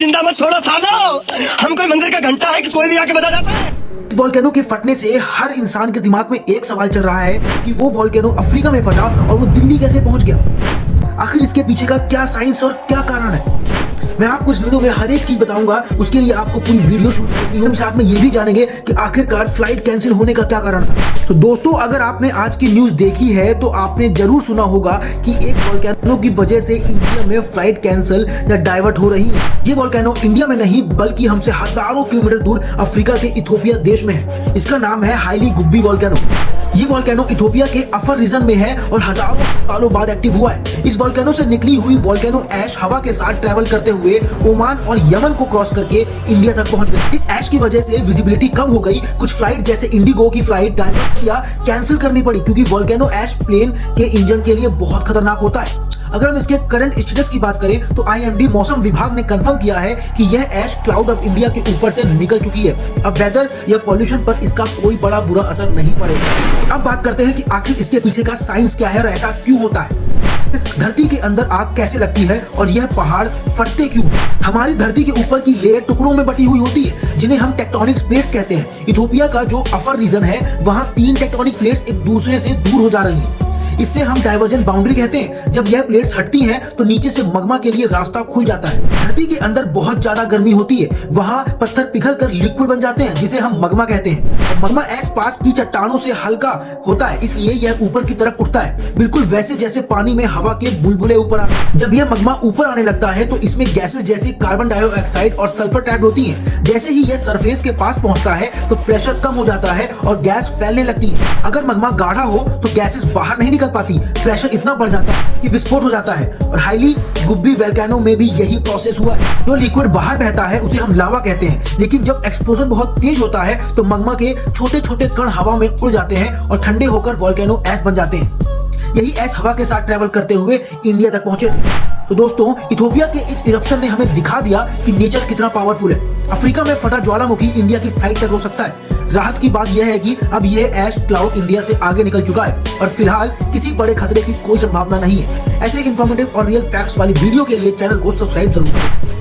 जिंदा मत छोड़ो सालो, हम कोई मंदिर का घंटा है कि कोई भी आके बजा जाता है। इस वोल्केनो के फटने से हर इंसान के दिमाग में एक सवाल चल रहा है कि वो वोल्केनो अफ्रीका में फटा और वो दिल्ली कैसे पहुंच गया। आखिर इसके पीछे का क्या साइंस और क्या कारण है, मैं आपको इस वीडियो में हर एक चीज बताऊंगा। उसके लिए आपको पूरी वीडियो शूट करनी है। साथ में ये भी जानेंगे कि आखिरकार फ्लाइट कैंसिल होने का क्या कारण था। तो दोस्तों, अगर आपने आज की न्यूज देखी है तो आपने जरूर सुना होगा कि एक वोल्केनो की वजह से इंडिया में फ्लाइट कैंसिल या डाइवर्ट हो रही है। ये वोल्केनो इंडिया में नहीं बल्कि हमसे हजारों किलोमीटर दूर अफ्रीका के इथोपिया देश में है। इसका नाम है हाईली गुब्बी वोल्केनो। ये वोल्केनो इथोपिया के अफर रीजन में है और हजारों सालों बाद एक्टिव हुआ है। इस वोल्केनो से निकली हुई वोल्केनो ऐश हवा के साथ ट्रैवल करते हुए ओमान और यमन को क्रॉस करके इंडिया तक पहुंच गई। इस ऐश की वजह से विजिबिलिटी कम हो गई। कुछ फ्लाइट जैसे इंडिगो की फ्लाइट डाइवर्ट या कैंसिल करनी पड़ी क्योंकि वोल्केनो ऐश प्लेन के इंजन के लिए बहुत खतरनाक होता है। अगर हम इसके करंट स्टेटस की बात करें तो IMD मौसम विभाग ने कंफर्म किया है कि यह ऐश क्लाउड ऑफ इंडिया के ऊपर से निकल चुकी है। अब वेदर या पॉल्यूशन पर इसका कोई बड़ा बुरा असर नहीं पड़ेगा। अब बात करते हैं कि आखिर इसके पीछे का साइंस क्या है और ऐसा क्यों होता है। धरती के अंदर आग कैसे लगती है और यह पहाड़ फटते क्यों। हमारी धरती के ऊपर की लेयर टुकड़ों में बटी हुई होती है जिन्हें हम टेक्टोनिक प्लेट्स कहते हैं। इथोपिया का जो अफर रीजन है वहाँ 3 टेक्टोनिक प्लेट्स एक दूसरे से दूर हो जा रही हैं। इससे हम डाइवर्जेंट बाउंड्री कहते हैं। जब यह प्लेट्स हटती हैं तो नीचे से मग्मा के लिए रास्ता खुल जाता है। धरती के अंदर बहुत ज्यादा गर्मी होती है, वहाँ पत्थर पिघल कर लिक्विड बन जाते हैं जिसे हम मग्मा कहते हैं। मग्मा पास की चट्टानों से हल्का होता है इसलिए यह ऊपर की तरफ उठता है, बिल्कुल वैसे जैसे पानी में हवा के बुलबुले ऊपर आते हैं। जब यह मग्मा ऊपर आने लगता है तो इसमें गैसेस जैसे कार्बन डाइऑक्साइड और सल्फर ट्रैप्ड होती हैं। जैसे ही यह सरफेस के पास पहुंचता है तो प्रेशर कम हो जाता है और गैस फैलने लगती है। अगर मग्मा गाढ़ा हो तो गैसेस बाहर नहीं निकल पाती, प्रेशर इतना बढ़ जाता है कि विस्फोट हो जाता है। और हाईली गुब्बी वोल्केनो में भी यही प्रोसेस हुआ है। जो लिक्विड बाहर बहता है उसे हम लावा कहते हैं, लेकिन जब एक्सप्लोजन बहुत तेज होता है तो मग्मा के छोटे छोटे कण हवा में उड़ जाते हैं और ठंडे होकर वोल्केनो ऐश बन जाते हैं। यही ऐश हवा के साथ ट्रैवल करते हुए इंडिया तक पहुंचे थे। तो दोस्तों, इथोपिया के इस इरप्शन ने हमें दिखा दिया कि नेचर कितना पावरफुल है। अफ्रीका में फटा ज्वालामुखी इंडिया की फ्लाइट तक रोक सकता है। राहत की बात यह है कि अब यह ऐश क्लाउड इंडिया से आगे निकल चुका है और फिलहाल किसी बड़े खतरे की कोई संभावना नहीं है। ऐसे इन्फॉर्मेटिव और रियल फैक्ट्स वाली वीडियो के लिए चैनल को सब्सक्राइब जरूर करें।